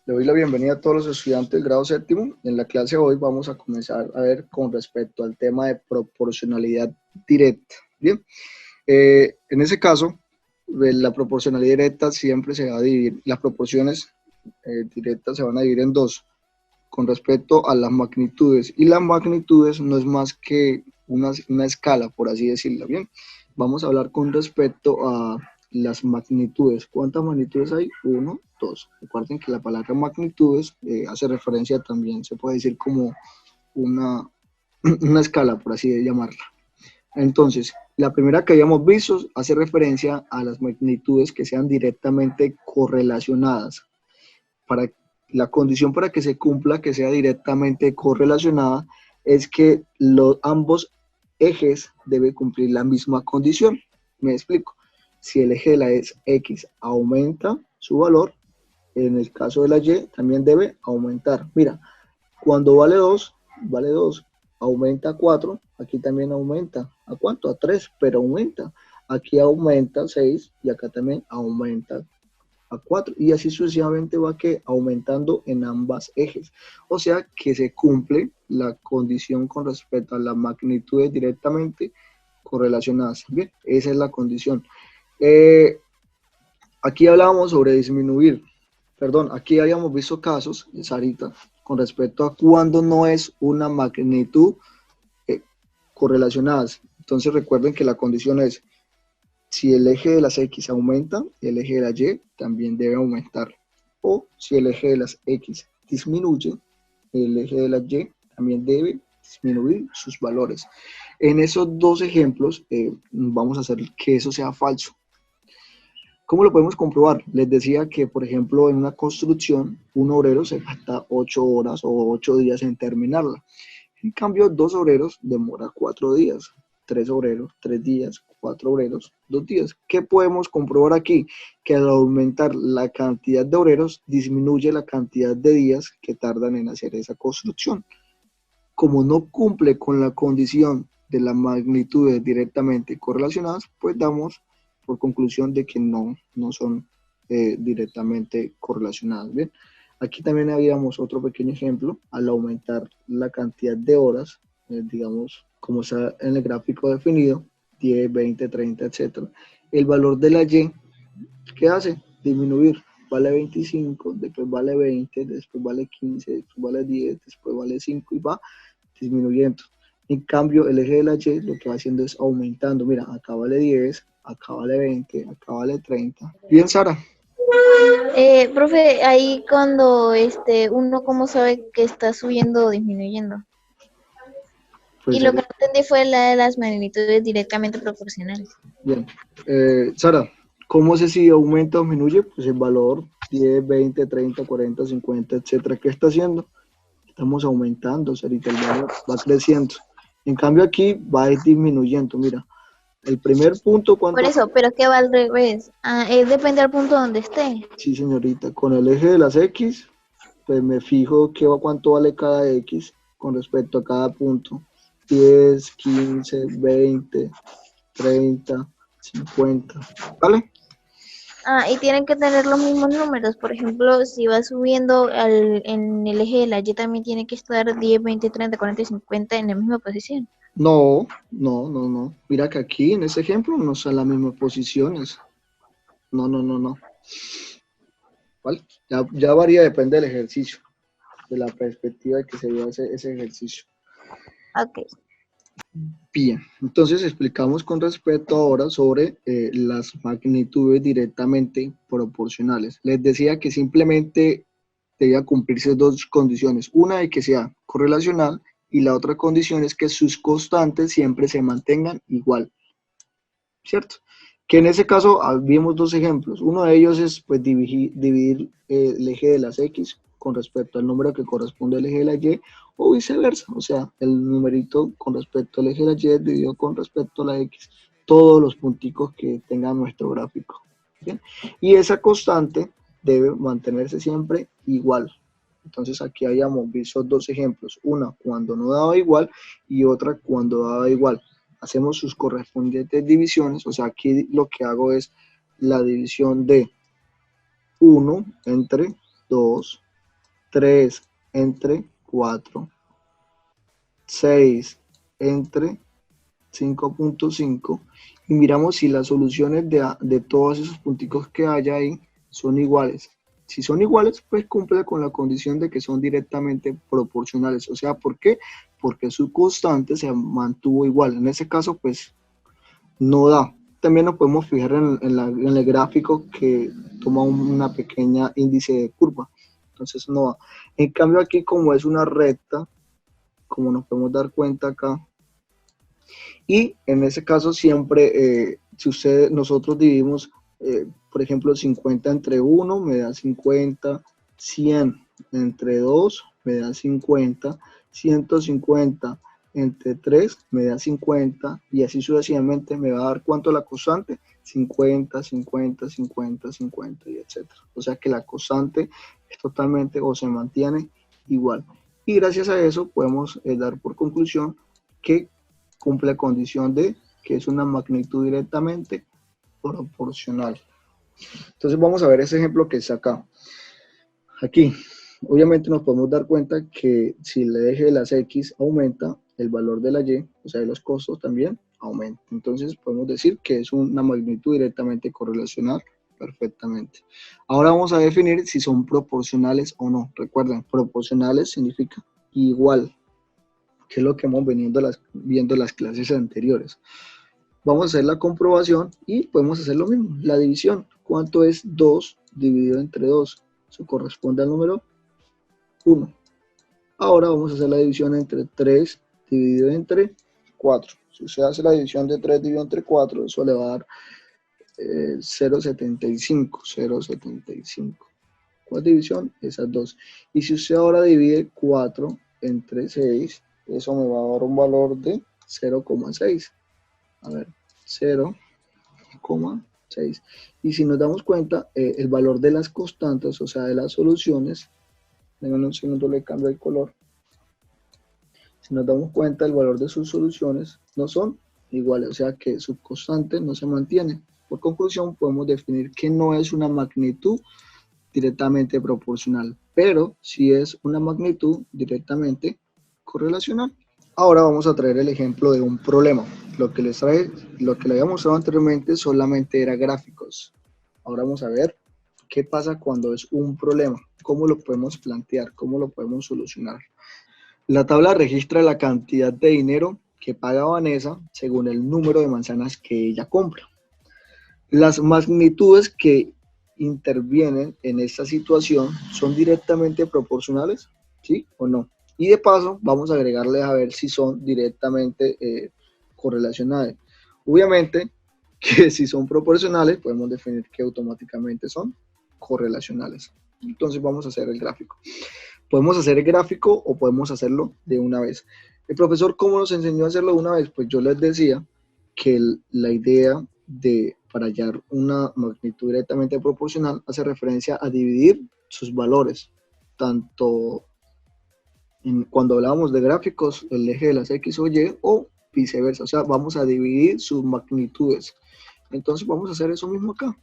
Le doy la bienvenida a todos los estudiantes del grado séptimo. En la clase de hoy vamos a comenzar a ver con respecto al tema de proporcionalidad directa. Bien, en ese caso, la proporcionalidad directa siempre se va a dividir, las proporciones directas se van a dividir en dos, con respecto a las magnitudes. Y las magnitudes no es más que una escala, por así decirlo. Bien, vamos a hablar con respecto a las magnitudes. ¿Cuántas magnitudes hay? 1, 2. Recuerden que la palabra magnitudes hace referencia también, se puede decir como una escala, por así llamarla. Entonces, la primera que habíamos visto hace referencia a las magnitudes que sean directamente correlacionadas. Para la condición para que se cumpla, que sea directamente correlacionada, es que ambos ejes deben cumplir la misma condición. Me explico. Si el eje de la X aumenta su valor, en el caso de la Y también debe aumentar. Mira, cuando vale 2, aumenta a 4, aquí también aumenta. ¿A cuánto? A 3, pero aumenta. Aquí aumenta 6 y acá también aumenta a 4. Y así sucesivamente va que aumentando en ambas ejes. O sea que se cumple la condición con respecto a las magnitudes directamente correlacionadas. Bien, esa es la condición. Aquí hablábamos sobre disminuir. Perdón, aquí habíamos visto casos, Sarita, con respecto a cuando no es una magnitud correlacionadas. Entonces recuerden que la condición es, si el eje de las X aumenta, el eje de la Y también debe aumentar. O si el eje de las X disminuye, el eje de la Y también debe disminuir sus valores. En esos dos ejemplos vamos a hacer que eso sea falso. ¿Cómo lo podemos comprobar? Les decía que, por ejemplo, en una construcción, un obrero se gasta 8 horas o 8 días en terminarla. En cambio, 2 obreros demora 4 días. 3 obreros, 3 días. 4 obreros, 2 días. ¿Qué podemos comprobar aquí? Que al aumentar la cantidad de obreros, disminuye la cantidad de días que tardan en hacer esa construcción. Como no cumple con la condición de las magnitudes directamente correlacionadas, pues damos por conclusión de que no son directamente correlacionadas. Bien, aquí también habíamos otro pequeño ejemplo. Al aumentar la cantidad de horas, digamos, como está en el gráfico definido, 10, 20, 30, etc., el valor de la Y, ¿qué hace? Disminuir. Vale 25, después vale 20, después vale 15, después vale 10, después vale 5 y va disminuyendo. En cambio, el eje de la Y lo que va haciendo es aumentando. Mira, acá vale 10, acá vale 20, acá vale 30. Bien, Sara. Profe, ahí cuando uno cómo sabe que está subiendo o disminuyendo. Pues Y lo que no entendí fue la de las magnitudes directamente proporcionales. bien. Sara, ¿cómo sé si aumenta o disminuye? Pues el valor 10, 20, 30, 40, 50, etcétera. ¿Qué está haciendo? Estamos aumentando, Sarita, el valor va creciendo. En cambio aquí va disminuyendo. Mira, el primer punto, Por ¿cuánto? eso, pero que va al revés. Depende del punto donde esté. Sí, señorita, con el eje de las X, pues me fijo cuánto vale cada X con respecto a cada punto. 10, 15, 20, 30, 50, ¿vale? Y tienen que tener los mismos números. Por ejemplo, si va subiendo en el eje de la Y, también tiene que estar 10, 20, 30, 40 y 50 en la misma posición. No. Mira que aquí en este ejemplo no son las mismas posiciones. No. ¿Vale? Ya varía, depende del ejercicio, de la perspectiva de que se vea ese ejercicio. Ok. Bien, entonces explicamos con respecto ahora sobre las magnitudes directamente proporcionales. Les decía que simplemente debía cumplirse dos condiciones. Una de que sea correlacional y la otra condición es que sus constantes siempre se mantengan igual, ¿cierto? Que en ese caso vimos dos ejemplos. Uno de ellos es pues dividir el eje de las X con respecto al número que corresponde al eje de la Y o viceversa. O sea, el numerito con respecto al eje de la Y dividido con respecto a la X. Todos los punticos que tenga nuestro gráfico. ¿Bien? Y esa constante debe mantenerse siempre igual. Entonces aquí habíamos visto dos ejemplos. Una cuando no daba igual y otra cuando daba igual. Hacemos sus correspondientes divisiones, o sea, aquí lo que hago es la división de 1 entre 2 3 entre 4, 6 entre 5.5 y miramos si las soluciones de todos esos punticos que haya ahí son iguales. Si son iguales, pues cumple con la condición de que son directamente proporcionales. O sea, ¿por qué? Porque su constante se mantuvo igual. En ese caso, pues no da. También nos podemos fijar en el gráfico que toma una pequeña índice de curva. Entonces no da. En cambio aquí, como es una recta, como nos podemos dar cuenta acá, y en ese caso siempre, si nosotros dividimos, por ejemplo, 50 entre 1 me da 50, 100 entre 2 me da 50, 150 entre 3 me da 50 y así sucesivamente me va a dar ¿cuánto la constante? 50, 50, 50, 50 y etcétera. O sea que la constante es totalmente o se mantiene igual. Y gracias a eso podemos dar por conclusión que cumple la condición de que es una magnitud directamente proporcional. Entonces vamos a ver ese ejemplo que está acá. Aquí, obviamente nos podemos dar cuenta que si el eje de las X aumenta, el valor de la Y, o sea, de los costos también aumenta. Entonces podemos decir que es una magnitud directamente correlacional perfectamente. Ahora vamos a definir si son proporcionales o no. Recuerden, proporcionales significa igual, que es lo que hemos venido viendo las clases anteriores. Vamos a hacer la comprobación y podemos hacer lo mismo, la división. ¿Cuánto es 2 dividido entre 2? Eso corresponde al número 1. Ahora vamos a hacer la división entre 3 dividido entre 4. Si usted hace la división de 3 dividido entre 4, eso le va a dar 0,75. 0,75. ¿Cuál división? Esas dos. Y si usted ahora divide 4 entre 6, eso me va a dar un valor de 0,6. A ver, 0,6. Y si nos damos cuenta, el valor de las constantes, o sea, de las soluciones, denme un segundo, le cambio el color. Si nos damos cuenta, el valor de sus soluciones no son iguales, o sea que su constante no se mantiene. Por conclusión, podemos definir que no es una magnitud directamente proporcional, pero sí es una magnitud directamente correlacional. Ahora vamos a traer el ejemplo de un problema. Lo que les había mostrado anteriormente solamente era gráficos. Ahora vamos a ver qué pasa cuando es un problema, cómo lo podemos plantear, cómo lo podemos solucionar. La tabla registra la cantidad de dinero que paga Vanessa según el número de manzanas que ella compra. Las magnitudes que intervienen en esta situación son directamente proporcionales, ¿sí o no? Y de paso vamos a agregarles a ver si son directamente correlacionales. Obviamente que si son proporcionales podemos definir que automáticamente son correlacionales. Entonces vamos a hacer el gráfico. Podemos hacer el gráfico o podemos hacerlo de una vez. El profesor, ¿cómo nos enseñó a hacerlo de una vez? Pues yo les decía que la idea para hallar una magnitud directamente proporcional hace referencia a dividir sus valores, tanto cuando hablábamos de gráficos, el eje de las X o Y, o viceversa, o sea, vamos a dividir sus magnitudes. Entonces vamos a hacer eso mismo acá.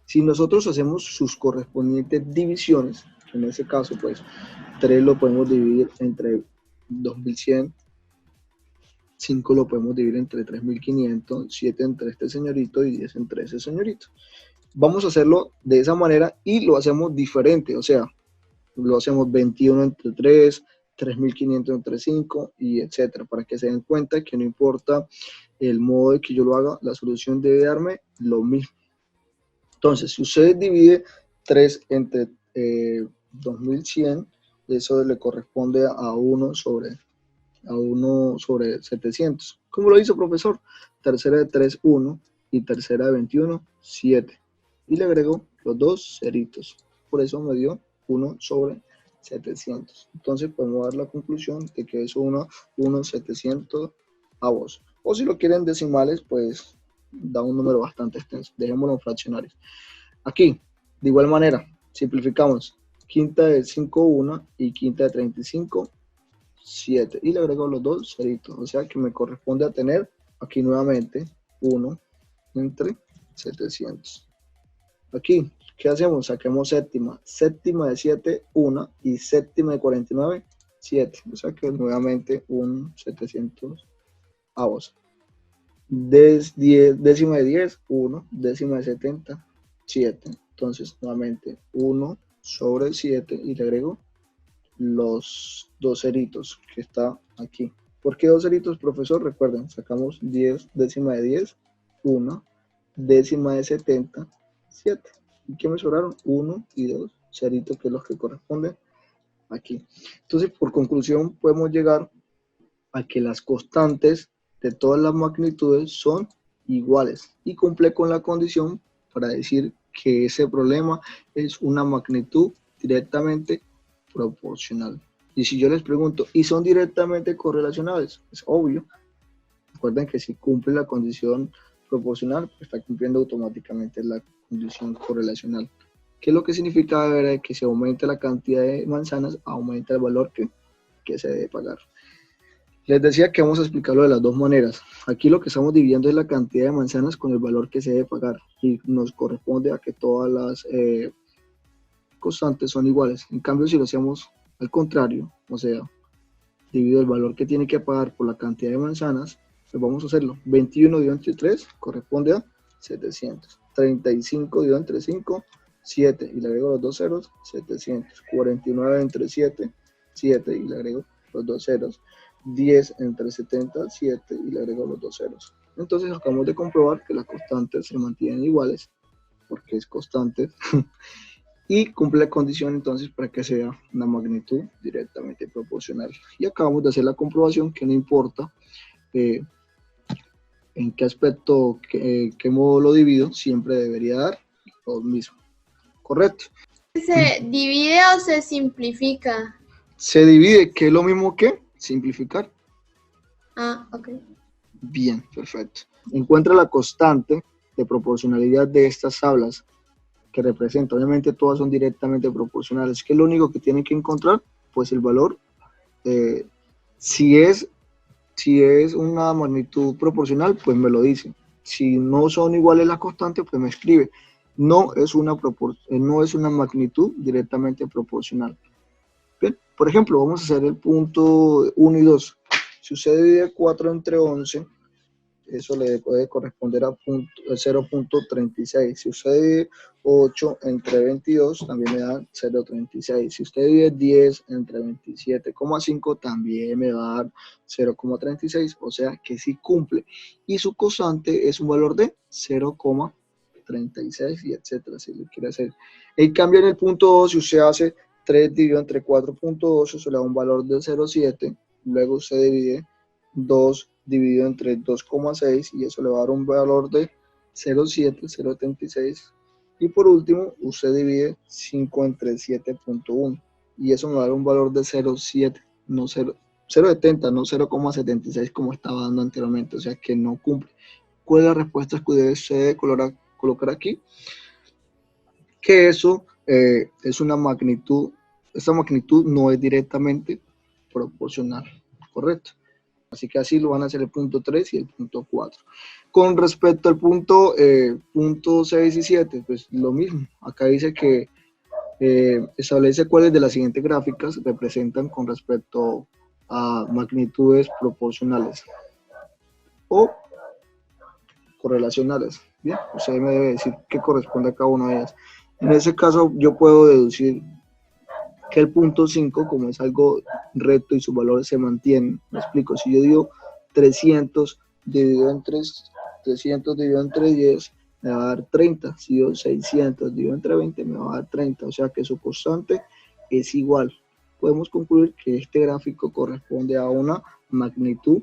Si nosotros hacemos sus correspondientes divisiones, en ese caso, pues 3 lo podemos dividir entre 2100, 5 lo podemos dividir entre 3500, 7 entre este señorito y 10 entre ese señorito. Vamos a hacerlo de esa manera y lo hacemos diferente, o sea, lo hacemos 21 entre 3, 3500 entre 5 y etcétera, para que se den cuenta que no importa el modo de que yo lo haga, la solución debe darme lo mismo. Entonces, si usted divide 3 entre 2100, eso le corresponde a 1 sobre 700. ¿Cómo lo hizo, profesor? Tercera de 3, 1 y tercera de 21, 7. Y le agregó los dos ceritos. Por eso me dio 1 sobre 700. Entonces podemos dar la conclusión de que es 1 700 avos. O si lo quieren decimales, pues da un número bastante extenso. Dejémoslo en fraccionarios. Aquí, de igual manera, simplificamos. Quinta de 5, 1 y quinta de 35, 7. Y le agrego los dos ceritos. O sea que me corresponde a tener aquí nuevamente 1 entre 700. Aquí ¿Qué hacemos? Saquemos séptima. Séptima de 7, 1, y séptima de 49, 7. O sea que nuevamente un 700 avos. Décima de 10, 1. Décima de 70, 7. Entonces, nuevamente 1 sobre 7 y le agrego los dos ceritos que está aquí. ¿Por qué dos ceritos, profesor? Recuerden, sacamos 10, décima de 10, 1, décima de 70, 7. ¿Y qué me sobraron? 1 y 2 ceritos, que es los que corresponden aquí. Entonces, por conclusión, podemos llegar a que las constantes de todas las magnitudes son iguales y cumple con la condición para decir que ese problema es una magnitud directamente proporcional. Y si yo les pregunto, ¿y son directamente correlacionables? Es obvio. Recuerden que si cumple la condición proporcional, pues está cumpliendo automáticamente la condición correlacional. ¿Qué es lo que significa? Ver que si aumenta la cantidad de manzanas, aumenta el valor que se debe pagar. Les decía que vamos a explicarlo de las dos maneras. Aquí lo que estamos dividiendo es la cantidad de manzanas con el valor que se debe pagar y nos corresponde a que todas las constantes son iguales. En cambio, si lo hacemos al contrario, o sea, divido el valor que tiene que pagar por la cantidad de manzanas, pues vamos a hacerlo. 21 dividido entre 3 corresponde a 700. 35 dividido entre 5, 7, y le agrego los dos ceros, 700. 49 entre 7, 7, y le agrego los dos ceros. 10 entre 70, 7, y le agrego los dos ceros. Entonces acabamos de comprobar que las constantes se mantienen iguales, porque es constante, y cumple la condición entonces para que sea una magnitud directamente proporcional. Y acabamos de hacer la comprobación que no importa en qué aspecto, qué modo lo divido, siempre debería dar lo mismo. ¿Correcto? ¿Se divide o se simplifica? Se divide, que es lo mismo que simplificar. Ah, ok. Bien, perfecto. Encuentra la constante de proporcionalidad de estas tablas que representa. Obviamente todas son directamente proporcionales. ¿Qué es lo único que tienen que encontrar? Pues el valor. Si es una magnitud proporcional, pues me lo dice. Si no son iguales las constantes, pues me escribe. No es una magnitud directamente proporcional. Bien, por ejemplo, vamos a hacer el punto 1 y 2. Si usted divide 4 entre 11, eso le puede corresponder a 0.36. Si usted divide 8 entre 22, también me da 0.36. Si usted divide 10 entre 27,5, también me va a dar 0.36. O sea que sí cumple. Y su constante es un valor de 0,36 y etcétera, si lo quiere hacer. En cambio, en el punto 2, si usted hace 3 dividido entre 4.2, eso le da un valor de 0,7. Luego usted divide 2 dividido entre 2,6 y eso le va a dar un valor de 0,7, 0,76. Y por último, usted divide 5 entre 7.1 y eso me va a dar un valor de 0,7, no 0,70, no 0,76 como estaba dando anteriormente, o sea que no cumple. ¿Cuál es la respuesta que usted debe colocar aquí? Que eso es una magnitud, esta magnitud no es directamente proporcional, ¿correcto? Así que así lo van a hacer el punto 3 y el punto 4. Con respecto al punto 6 y 7, pues lo mismo. Acá dice que establece cuáles de las siguientes gráficas representan con respecto a magnitudes proporcionales o correlacionales. Bien, usted me debe decir qué corresponde a cada una de ellas. En ese caso, yo puedo deducir que el punto 5, como es algo recto y sus valores se mantienen. Me explico, si yo digo 300 dividido entre 10, me va a dar 30. Si digo 600 dividido entre 20, me va a dar 30. O sea que su constante es igual. Podemos concluir que este gráfico corresponde a una magnitud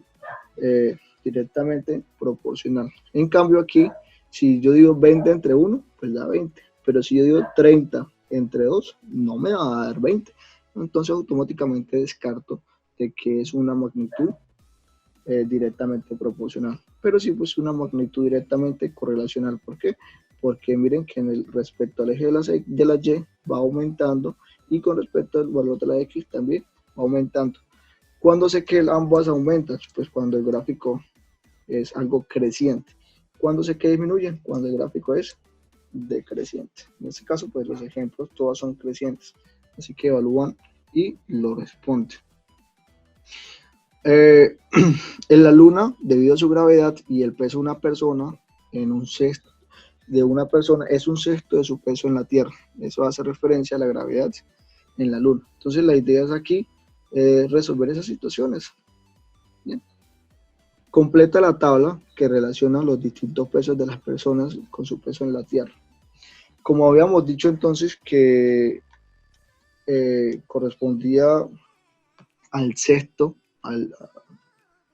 directamente proporcional. En cambio aquí, si yo digo 20 entre 1, pues da 20. Pero si yo digo 30 entre 2, no me va a dar 20. Entonces automáticamente descarto de que es una magnitud directamente proporcional. Pero sí, pues una magnitud directamente correlacional. ¿Por qué? Porque miren que respecto al eje de la Y va aumentando y con respecto al valor de la X también va aumentando. ¿Cuándo sé que ambas aumentan? Pues cuando el gráfico es algo creciente. ¿Cuándo sé que disminuyen? Cuando el gráfico es decreciente. En este caso, pues los ejemplos todos son crecientes, así que evalúan y lo responden. En la Luna, debido a su gravedad y el peso de una persona, en un sexto de una persona es un sexto de su peso en la Tierra. Eso hace referencia a la gravedad en la Luna. Entonces la idea es aquí resolver esas situaciones. Bien. Completa la tabla que relaciona los distintos pesos de las personas con su peso en la Tierra. Como habíamos dicho entonces que correspondía al sexto,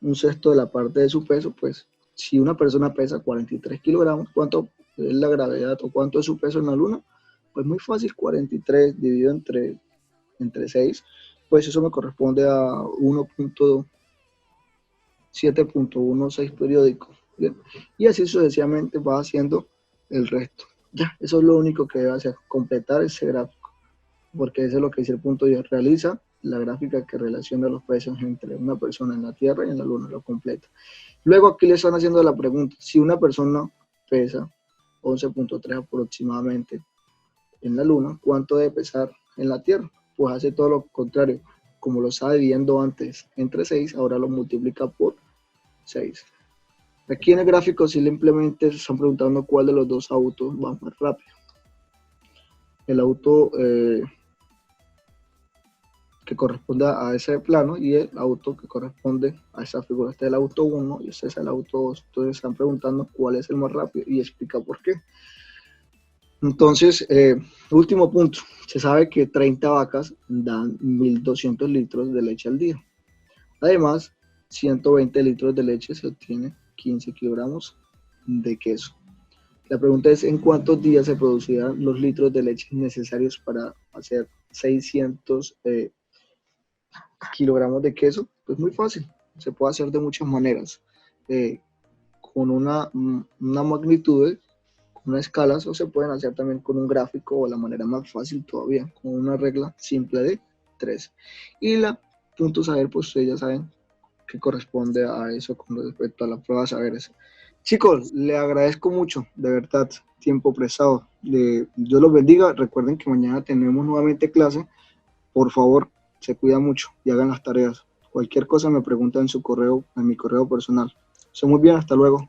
un sexto de la parte de su peso, pues si una persona pesa 43 kilogramos, ¿cuánto es la gravedad o cuánto es su peso en la Luna? Pues muy fácil, 43 dividido entre 6, pues eso me corresponde a 7.16 periódicos. Bien. Y así sucesivamente va haciendo el resto. Ya, eso es lo único que debe hacer, completar ese gráfico, porque eso es lo que dice el punto 10, realiza la gráfica que relaciona los pesos entre una persona en la Tierra y en la Luna, lo completa. Luego aquí le están haciendo la pregunta, si una persona pesa 11.3 aproximadamente en la Luna, ¿cuánto debe pesar en la Tierra? Pues hace todo lo contrario, como lo estaba dividiendo antes entre 6, ahora lo multiplica por 6. Aquí en el gráfico simplemente se están preguntando cuál de los dos autos va más rápido. El auto que corresponde a ese plano y el auto que corresponde a esa figura. Este es el auto 1 y este es el auto 2. Entonces están preguntando cuál es el más rápido y explica por qué. Entonces, último punto. Se sabe que 30 vacas dan 1.200 litros de leche al día. Además, 120 litros de leche se obtiene 15 kilogramos de queso. La pregunta es, ¿en cuántos días se producirán los litros de leche necesarios para hacer 600 kilogramos de queso? Pues muy fácil, se puede hacer de muchas maneras, con una magnitud, con una escala, o se pueden hacer también con un gráfico, o la manera más fácil todavía, con una regla simple de 3. Y la punto saber, pues ustedes ya saben que corresponde a eso con respecto a la prueba de saberes. Chicos, le agradezco mucho, de verdad, tiempo prestado. Dios los bendiga. Recuerden que mañana tenemos nuevamente clase. Por favor, se cuidan mucho y hagan las tareas. Cualquier cosa me preguntan en su correo, en mi correo personal. Muy bien, hasta luego.